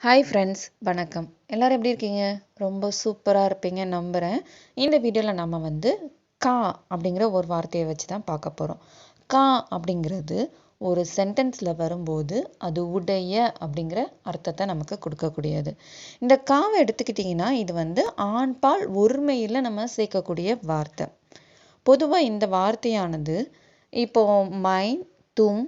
Hi friends, வணக்கம். எல்லாரும் எப்படி இருக்கீங்க? ரொம்ப சூப்பராக இருப்பீங்க நம்புகிறேன். இந்த வீடியோவில் நம்ம கா அப்படிங்கிற ஒரு வார்த்தையை வச்சு தான் பார்க்க போகிறோம். கா அப்படிங்கிறது ஒரு சென்டென்ஸில் வரும்போது அது உடைய அப்படிங்கிற அர்த்தத்தை நமக்கு கொடுக்கக்கூடியது. இந்த காவை எடுத்துக்கிட்டிங்கன்னா இது ஆண்பால் ஒருமையில் நம்ம சேர்க்கக்கூடிய வார்த்தை. பொதுவாக இந்த வார்த்தையானது இப்போ மைன், தும்,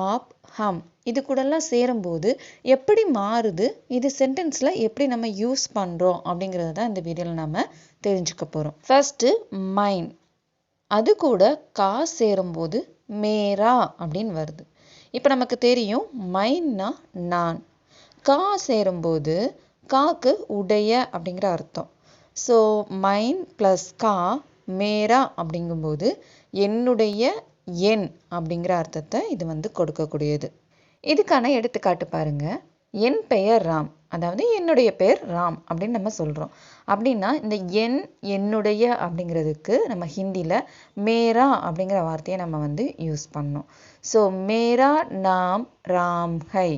ஆப், ஹம் இது கூடலாம் சேரும்போது எப்படி மாறுது, இது சென்டென்ஸில் எப்படி நம்ம யூஸ் பண்ணுறோம் அப்படிங்கிறத தான் இந்த வீடியோவில் நம்ம தெரிஞ்சுக்க போகிறோம். ஃபர்ஸ்ட்டு மைன், அது கூட கா சேரும்போது மேரா அப்படின்னு வருது. இப்போ நமக்கு தெரியும் மைன்னா நான், கா சேரும்போது காக்கு உடைய அப்படிங்கிற அர்த்தம். ஸோ மைன் ப்ளஸ் கா மேரா அப்படிங்கும்போது என்னுடைய, என் அப்படிங்கிற அர்த்தத்தை இது கொடுக்கக்கூடியது. இதுக்கான எடுத்துக்காட்டு பாருங்க. என் பெயர் ராம், அதாவது என்னுடைய பெயர் ராம் அப்படின்னு நம்ம சொல்கிறோம். அப்படின்னா இந்த என், என்னுடைய அப்படிங்கிறதுக்கு நம்ம ஹிந்தியில் மேரா அப்படிங்கிற வார்த்தையை நம்ம யூஸ் பண்ணோம். ஸோ மேரா நாம் ராம் ஹை.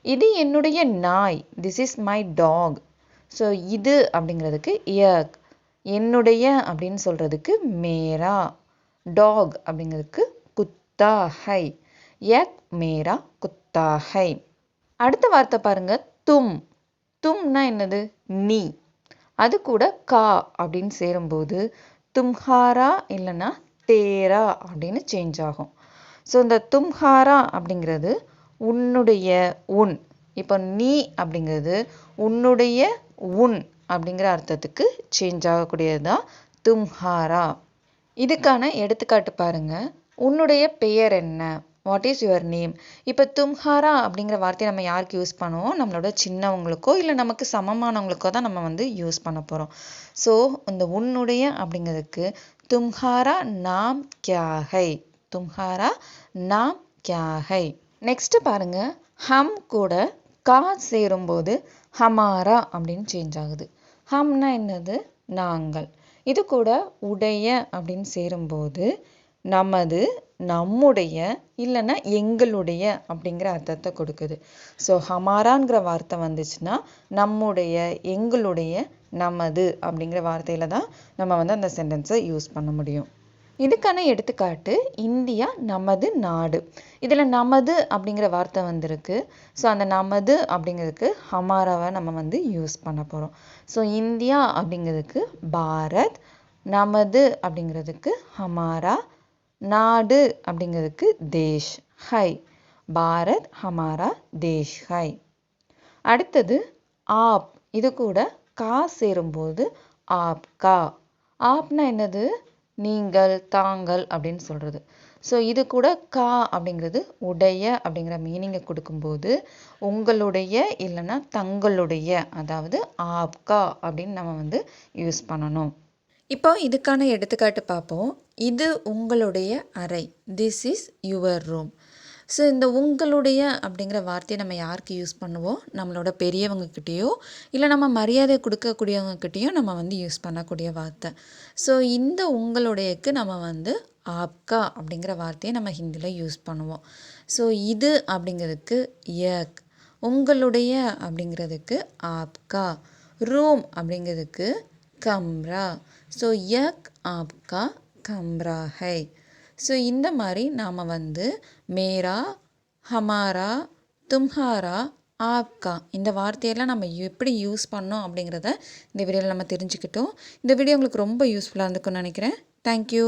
இது என்னுடைய நாய், this is my dog. So இது அப்படிங்கிறதுக்கு யக். என்னுடைய அப்படின்னு சொல்கிறதுக்கு மேரா. டாக் அப்படிங்கிறதுக்கு குத்தா ஹை. யக் மேரா குத்தா ஹை. அடுத்த வார்த்தை பாருங்க, தும். தும்னா என்னது? நீ. அது கூட கா அப்படின்னு சேரும்போது தும்ஹாரா இல்லைன்னா தேரா அப்படின்னு சேஞ்ச் ஆகும். ஸோ இந்த தும்ஹாரா அப்படிங்கிறது உன்னுடைய, உன். இப்போ நீ அப்படிங்கிறது உன்னுடைய, உன் அப்படிங்கிற அர்த்தத்துக்கு சேஞ்ச் ஆகக்கூடியது தான் தும்ஹாரா. இதுக்கான எடுத்துக்காட்டு பாருங்க. உன்னுடைய பெயர் என்ன? What is your name? இப்போ தும்ஹாரா அப்படிங்கிற வார்த்தையை நம்ம யாருக்கு யூஸ் பண்ணுவோம்? நம்மளோட சின்னவங்களுக்கோ இல்லை நமக்கு சமமானவங்களுக்கோ தான் நம்ம யூஸ் பண்ண போகிறோம். ஸோ இந்த உன்னுடைய அப்படிங்கிறதுக்கு தும்ஹாரா நாம் கியா ஹை. தும்ஹாரா நாம் கியா ஹை. நெக்ஸ்ட் பாருங்க, ஹம் கூட கா சேரும்போது ஹமாரா அப்படின்னு சேஞ்ச் ஆகுது. ஹம்னா என்னது? நாங்கள். இது கூட உடைய அப்படின்னு சேரும்போது நமது, நம்முடைய இல்லைன்னா எங்களுடைய அப்படிங்கிற அர்த்தத்தை கொடுக்குது. ஸோ ஹமாராங்கிற வார்த்தை வந்துச்சுன்னா நம்முடைய, எங்களுடைய, நமது அப்படிங்கிற வார்த்தையில தான் நம்ம அந்த சென்டென்ஸை யூஸ் பண்ண முடியும். இதுக்கான எடுத்துக்காட்டு இந்தியா நமது நாடு. இதில் நமது அப்படிங்கிற வார்த்தை வந்திருக்கு. ஸோ அந்த நமது அப்படிங்கிறதுக்கு ஹமாராவை நம்ம யூஸ் பண்ண போகிறோம். ஸோ இந்தியா அப்படிங்கிறதுக்கு பாரத், நமது அப்படிங்கிறதுக்கு ஹமாரா, நாடு அப்படிங்கிறதுக்கு தேஷ் ஹை. பாரத் ஹமாரா தேஷ் ஹை. அடுத்தது ஆப். இது கூட கா சேரும்போது ஆப்கா. ஆப்னா என்னது? நீங்கள், தாங்கள் அப்படின்னு சொல்கிறது. ஸோ இது கூட கா அப்படிங்கிறது உடைய அப்படிங்கிற மீனிங்கை கொடுக்கும்போது உங்களுடைய இல்லைன்னா தங்களுடைய, அதாவது ஆப்கா அப்படின்னு நம்ம யூஸ் பண்ணணும். இப்போ இதுக்கான எடுத்துக்காட்டு பார்ப்போம். இது உங்களுடைய அறை, this is your room. So இந்த உங்களுடைய அப்படிங்கிற வார்த்தையை நம்ம யாருக்கு யூஸ் பண்ணுவோம்? நம்மளோட பெரியவங்கக்கிட்டேயோ இல்லை நம்ம மரியாதை கொடுக்கக்கூடியவங்கக்கிட்டேயும் நம்ம யூஸ் பண்ணக்கூடிய வார்த்தை. ஸோ இந்த உங்களுடையக்கு நம்ம ஆப்கா அப்படிங்கிற வார்த்தையை நம்ம ஹிந்தியில் யூஸ் பண்ணுவோம். ஸோ இது அப்படிங்கிறதுக்கு யக், உங்களுடைய அப்படிங்கிறதுக்கு ஆப்கா, ரூம் அப்படிங்கிறதுக்கு கம்ரா. ஸோ யக் ஆப்கா கம்ரா ஹை. ஸோ இந்த மாதிரி நாம் மேரா, ஹமாரா, தும்ஹாரா, ஆப்கா இந்த வார்த்தையெல்லாம் நம்ம எப்படி யூஸ் பண்ணோம் அப்படிங்கிறத இந்த வீடியோவில் நம்ம தெரிஞ்சுக்கிட்டோம். இந்த வீடியோ உங்களுக்கு ரொம்ப யூஸ்ஃபுல்லாக இருந்துக்குன்னு நினைக்கிறேன். தேங்க்யூ.